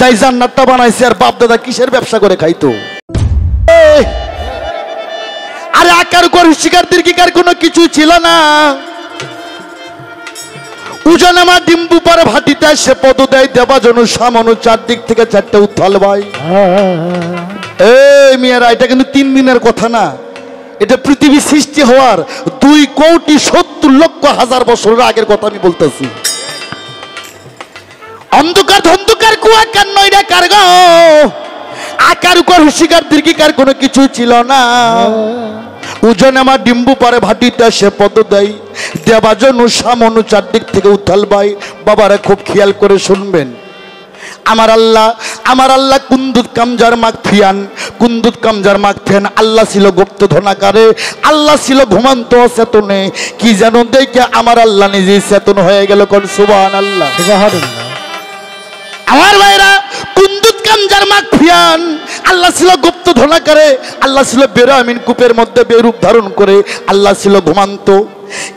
যাই জান্নাতটা বানাইছে আর বাপ দাদা কিসের ব্যবসা করে খাইতো? আরে আকার কর শিকার দীর্ঘিকার কোনো কিছু ছিল না। উজান আমার ডিম্বু পারে ভাটিতে সে পদ দেয় দেবা জনু সামানু, চারদিক থেকে চারটে উত্থাল ভাই। এই মিয়ারা, এটা কিন্তু 3 দিনের কথা না, এটা পৃথিবী সৃষ্টি হওয়ার 2,70,00,000 বছরের আগের কথা আমি বলতেছি। অন্ধকার ধন্ধকার কুয়াকার নয়রা কার গো, আকার উপর হুশিকার দীর্ঘিকার কোনো কিছু ছিল না। উজন আমার ডিম্বু পারে ভাটিতে সে পদ দেয় দেবাজন সামনু, চারদিক থেকে উত্থাল ভাই। বাবারা খুব খেয়াল করে শুনবেন, আমার আল্লাহ কুন্দুত কামজার মাগফিয়ান, কুন্দুত কামজার মাগফিয়ান। আল্লাহ ছিল গুপ্ত ধনাকারে, আল্লাহ ছিল ঘুমান্ত চেতনে। কি যেন দেখে আমার আল্লাহ নিজেই চেতন হয়ে গেল। কোন সুবহানাল্লাহ। আমার ভাইরা, কুন্দুত কামজার মাগফিয়ান, আল্লাহ ছিল গুপ্ত ধনাকারে, আল্লাহ ছিল বেরামিন কূপের মধ্যে বেরূপ ধারণ করে, আল্লাহ ছিল ঘুমান্ত।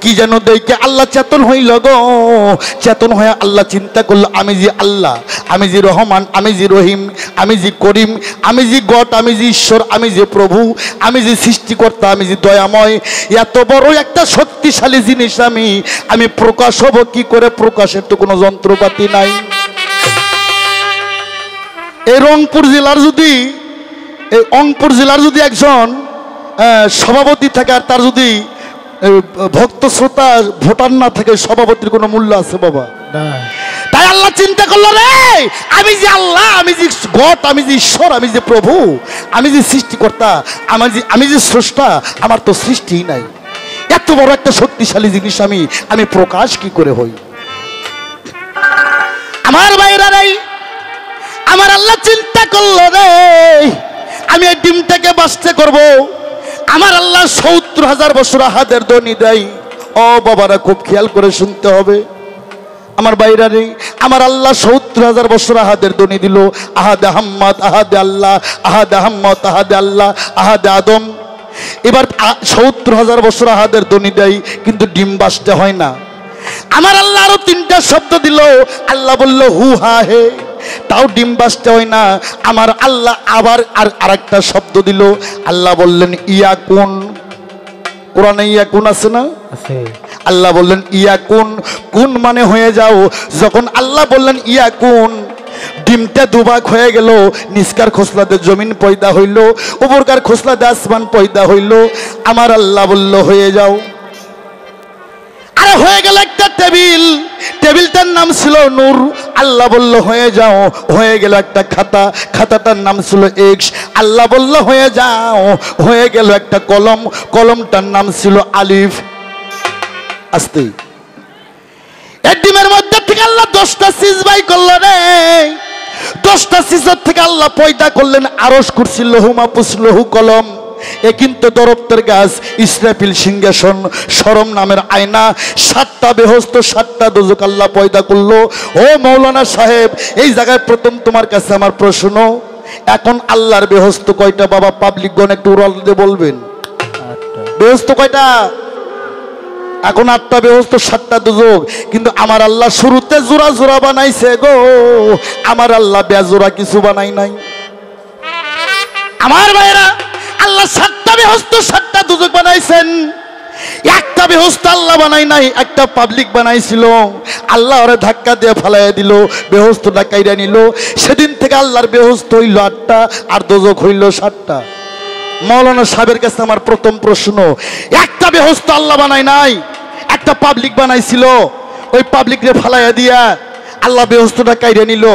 কি যেন দেখে আল্লাহ চেতন হইল গো। চেতন হয়ে আল্লাহ চিন্তা করলো, আমি যে আল্লাহ, আমি যে রহমান, আমি যে রহিম, আমি যে করিম, আমি যে গড, আমি যে ঈশ্বর, আমি যে প্রভু, আমি যে সৃষ্টিকর্তা, আমি যে দয়াময়, এত বড় একটা শক্তিশালী জিনিস আমি প্রকাশ হব কি করে? প্রকাশের তো কোনো যন্ত্রপাতি নাই। এই রংপুর জেলার যদি একজন সভাপতি থাকে আর তার যদি ভক্ত শ্রোতা ভোটার না থাকে, সভাপতির কোনো মূল্য আছে বাবা? তাই আল্লাহ চিন্তা করলো, রে আমি যে আল্লাহ, আমি যে গড, আমি যে ঈশ্বর, আমি যে প্রভু, আমি যে সৃষ্টিকর্তা, আমি যে স্রষ্টা, আমার তো সৃষ্টিই নাই। এত বড় একটা শক্তিশালী জিনিস আমি প্রকাশ কি করে হই? আমার বাইরা নাই, আমার আল্লাহ চিন্তা করলো, রে আমি এই ডিমটাকে বাঁচতে করব। আমার আল্লাহ 70,000 বছর আহাদের ধ্বনি দেয়। ও বাবারা, খুব খেয়াল করে শুনতে হবে আমার বাইরা রে। আমার আল্লাহ 70,000 বছর আহাদের ধ্বনি দিল। আহাদে আহম্মদ, আহাদে আল্লাহ, আহাদে আহম্মদ, আহাদে আল্লাহ, আহাদে আদম। এবার 70,000 বছর আহাদের ধ্বনি দেয়, কিন্তু ডিম বাঁচতে হয় না। আমার আল্লাহ আরো 3টা শব্দ দিল। আল্লাহ বলল হু হা হে, তাও ডিম বাঁচতে হয় না। আমার আল্লাহ আবার আরেকটা শব্দ দিল। আল্লাহ বললেন ইয়াকুন। কোরআনে ইয়াকুন আছে না? আল্লাহ বললেন ইয়াকুন, কুন মানে হয়ে যাও। যখন আল্লাহ বললেন ইয়াকুন, ডিমটা দুভাগ হয়ে গেল। নিচকার খোসলাতে জমিন পয়দা হইল, উপরকার খোসলাতে আসমান পয়দা হইল। আমার আল্লাহ বলল হয়ে যাও। আরে হয়ে গেল একটা টেবিল, টেবিলটার নাম ছিল নূর। আল্লাহ বলল হয়ে যাও। হয়ে গেল একটা খাতা, খাতাটার নাম ছিল এক্স। আল্লাহ বলল হয়ে যাও। হয়ে গেল একটা কলম, কলমটার নাম ছিল আলিফ। আস্তে এই ডিমের মধ্যে থেকে আল্লাহ 10টা সিজ বাই করল রে। 10টা সিজের থেকে আল্লাহ পয়দা করলেন আরশ, কুরসি, লৌহ মাহফুজ, লৌহ কলম। এ কিন্তু দরপ্তের গাছ, ইসরাফিল সিংহাসন, শরম নামের আয়না, 7টা বেহস্ত, 7টা দোজক আল্লাহ পয়দা করলো। ও মৌলানা সাহেব, এই জায়গায় প্রথম তোমার কাছে আমার প্রশ্ন, এখন আল্লাহর বেহস্ত কয়টা বাবা? পাবলিক গণ একটু উড়াল দিয়ে বলবেন, বেহস্ত কয়টা? এখন 8টা বেহস্ত, 7টা দোজক। কিন্তু আমার আল্লাহ শুরুতে জোড়া জোড়া বানাইছে গো। আমার আল্লাহ বেজোড়া কিছু বানাই নাই। আমার ভাইরা, আল্লাহ 7টা বেহস্ত, 7টা দোজক বানাইছেন। একটা বেহস্ত আল্লাহ বানাই নাই, একটা পাবলিক বানাইছিল। আল্লাহ ওরে ধাক্কা দিয়ে ফালাইয়া দিল, বেহস্তটা কাইরা নিল। সেদিন থেকে আল্লাহর বেহস্ত হইল 8টা আর দোজক হইল 7টা। মৌলানা সাহেবের কাছে আমার প্রথম প্রশ্ন, একটা বেহস্ত আল্লাহ বানাই নাই, একটা পাবলিক বানাইছিল। ওই পাবলিকরে ফালাইয়া দিয়া আল্লাহ বেহস্তটা কাইরা নিল।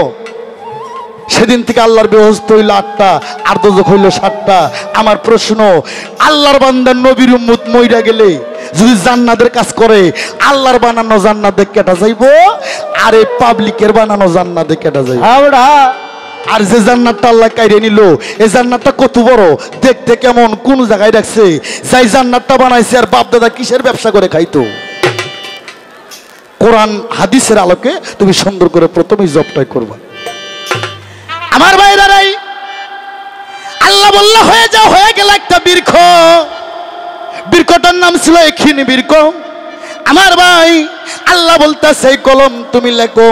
সেদিন থেকে আল্লাহর বেহস্ত হইল 8টা আর দোজক হইল 7টা। আমার প্রশ্ন, আল্লাহর বান্দার নবীর উম্মত মইরা গেলে যদি জান্নাতের কাজ করে, আল্লাহর বানানো জান্নাতে কেটা যাইবো আর এই পাবলিকের বানানো জান্নাতে কেটা যাইবো? আর যে জান্নাতটা আল্লাহ কাইরে নিল, এই জান্নাতটা কত বড়, দেখতে কেমন, কোন জায়গায় রাখছে? যাই জান্নাতটা বানাইছে আর বাপ দাদা কিসের ব্যবসা করে খাইতো? কোরআন হাদিসের আলোকে তুমি সুন্দর করে প্রথমেই জবটাই করবা। আমার ভাইরাই, আল্লাহ বলল হয়ে যাও। হয়ে গেল একটা বৃক্ষ, বৃক্ষটার নাম ছিল এখিনী বৃক্ষ। আমার ভাই, আল্লাহ বলতেছে কলম তুমি লেখো।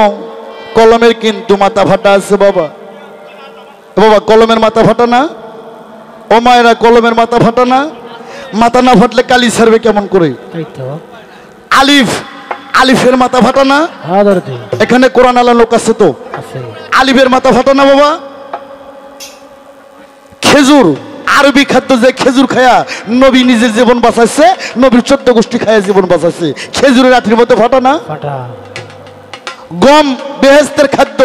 কলমের কিন্তু মাথা ফাটা আছে বাবা। বাবা কলমের মাথা ফাটা না? ও মায়েরা কলমের মাথা ফাটা না? মাথা না ফাটলে কালি ছাড়বে কেমন করে? আলিফ, আলিফের মাথা ফাটা না? এখানে কোরআন আলা লোক আছে তো? আলিফের মাথা ফাটা না বাবা? খেজুর, আরবি খাদ্য যে খেজুর খায়া নবী নিজের জীবন বাঁচাইছে, নবীর 14 গোষ্ঠী খায়া জীবন বাঁচাইছে। খেজুরের আঠির মধ্যে ফাটা না? গম বেহেস্তের খাদ্য,